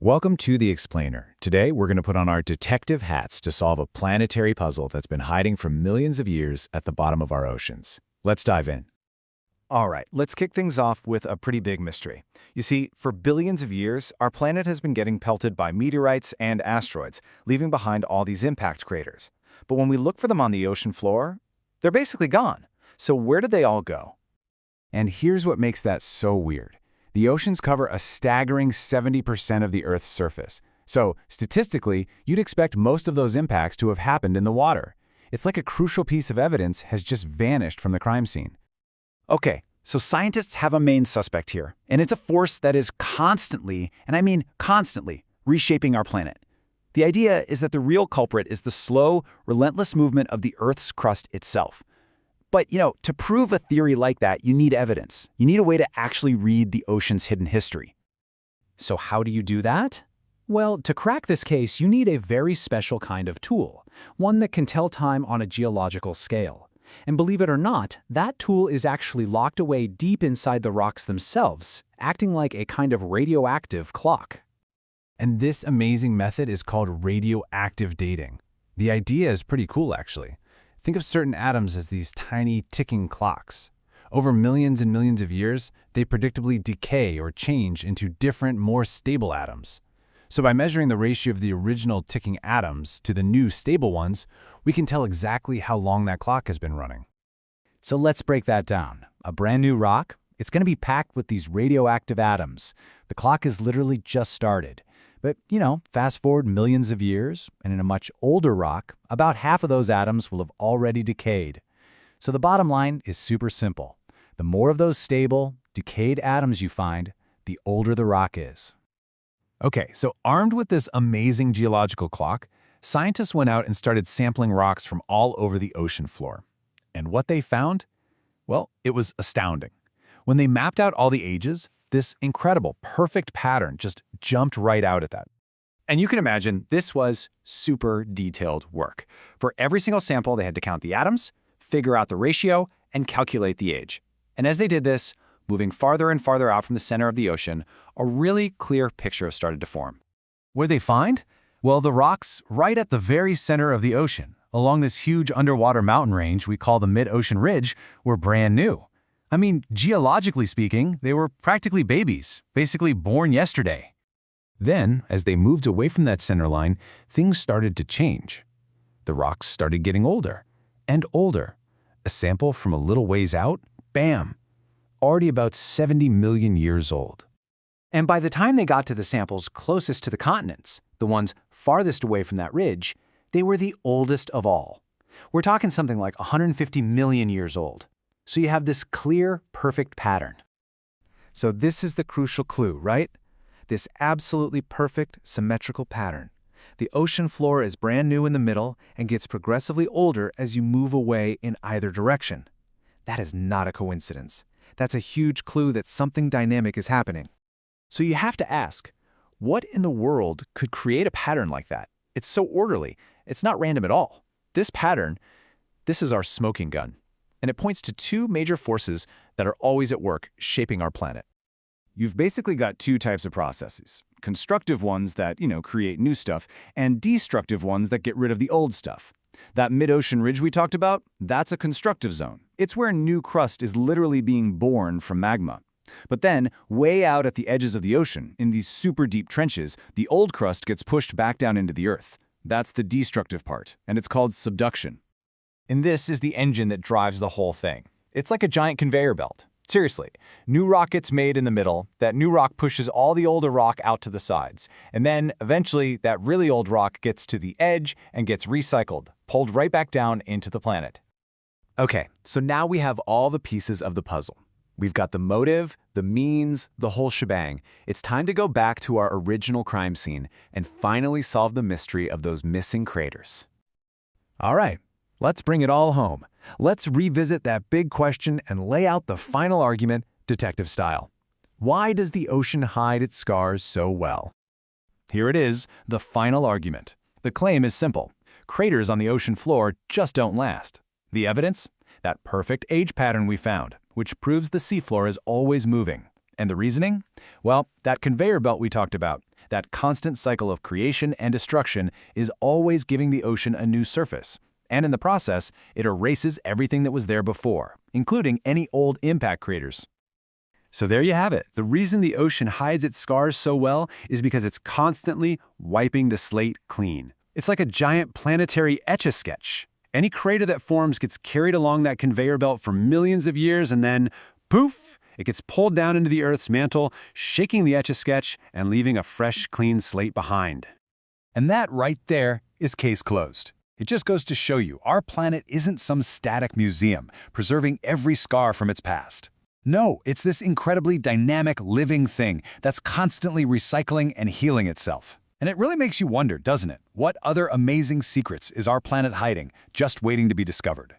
Welcome to The Explainer. Today, we're going to put on our detective hats to solve a planetary puzzle that's been hiding for millions of years at the bottom of our oceans. Let's dive in. All right, let's kick things off with a pretty big mystery. You see, for billions of years, our planet has been getting pelted by meteorites and asteroids, leaving behind all these impact craters. But when we look for them on the ocean floor, they're basically gone. So where did they all go? And here's what makes that so weird. The oceans cover a staggering 70% of the Earth's surface. So, statistically, you'd expect most of those impacts to have happened in the water. It's like a crucial piece of evidence has just vanished from the crime scene. Okay, so scientists have a main suspect here, and it's a force that is constantly, and I mean constantly, reshaping our planet. The idea is that the real culprit is the slow, relentless movement of the Earth's crust itself. But, to prove a theory like that, you need evidence. You need a way to actually read the ocean's hidden history. So how do you do that? Well, to crack this case, you need a very special kind of tool, one that can tell time on a geological scale. And believe it or not, that tool is actually locked away deep inside the rocks themselves, acting like a kind of radioactive clock. And this amazing method is called radioactive dating. The idea is pretty cool, actually. Think of certain atoms as these tiny ticking clocks. Over millions and millions of years, they predictably decay or change into different, more stable atoms. So by measuring the ratio of the original ticking atoms to the new stable ones, we can tell exactly how long that clock has been running. So let's break that down. A brand new rock, it's going to be packed with these radioactive atoms. The clock is literally just started. But, fast forward millions of years, and in a much older rock, about half of those atoms will have already decayed. So the bottom line is super simple. The more of those stable, decayed atoms you find, the older the rock is. Okay, so armed with this amazing geological clock, scientists went out and started sampling rocks from all over the ocean floor. And what they found? Well, it was astounding. When they mapped out all the ages, this incredible, perfect pattern just jumped right out at that. And you can imagine this was super detailed work. For every single sample, they had to count the atoms, figure out the ratio, and calculate the age. And as they did this, moving farther and farther out from the center of the ocean, a really clear picture started to form. What'd they find? Well, the rocks right at the very center of the ocean, along this huge underwater mountain range we call the Mid-Ocean Ridge, were brand new. I mean, geologically speaking, they were practically babies, basically born yesterday. Then, as they moved away from that center line, things started to change. The rocks started getting older and older. A sample from a little ways out, bam, already about 70 million years old. And by the time they got to the samples closest to the continents, the ones farthest away from that ridge, they were the oldest of all. We're talking something like 150 million years old. So you have this clear, perfect pattern. So this is the crucial clue, right? This absolutely perfect, symmetrical pattern. The ocean floor is brand new in the middle and gets progressively older as you move away in either direction. That is not a coincidence. That's a huge clue that something dynamic is happening. So you have to ask, what in the world could create a pattern like that? It's so orderly. It's not random at all. This pattern, this is our smoking gun. And it points to two major forces that are always at work shaping our planet. You've basically got two types of processes. Constructive ones that, create new stuff, and destructive ones that get rid of the old stuff. That mid-ocean ridge we talked about, that's a constructive zone. It's where new crust is literally being born from magma. But then, way out at the edges of the ocean, in these super deep trenches, the old crust gets pushed back down into the Earth. That's the destructive part, and it's called subduction. And this is the engine that drives the whole thing. It's like a giant conveyor belt. Seriously, new rock gets made in the middle, that new rock pushes all the older rock out to the sides, and then eventually that really old rock gets to the edge and gets recycled, pulled right back down into the planet. Okay, so now we have all the pieces of the puzzle. We've got the motive, the means, the whole shebang. It's time to go back to our original crime scene and finally solve the mystery of those missing craters. All right. Let's bring it all home. Let's revisit that big question and lay out the final argument, detective style. Why does the ocean hide its scars so well? Here it is, the final argument. The claim is simple. Craters on the ocean floor just don't last. The evidence? That perfect age pattern we found, which proves the seafloor is always moving. And the reasoning? Well, that conveyor belt we talked about, That constant cycle of creation and destruction is always giving the ocean a new surface. And in the process, it erases everything that was there before, including any old impact craters. So there you have it. The reason the ocean hides its scars so well is because it's constantly wiping the slate clean. It's like a giant planetary etch-a-sketch. Any crater that forms gets carried along that conveyor belt for millions of years, and then, poof, it gets pulled down into the Earth's mantle, shaking the etch-a-sketch and leaving a fresh, clean slate behind. And that right there is case closed. It just goes to show you our planet isn't some static museum preserving every scar from its past. No, it's this incredibly dynamic, living thing that's constantly recycling and healing itself. And it really makes you wonder, doesn't it? What other amazing secrets is our planet hiding, just waiting to be discovered?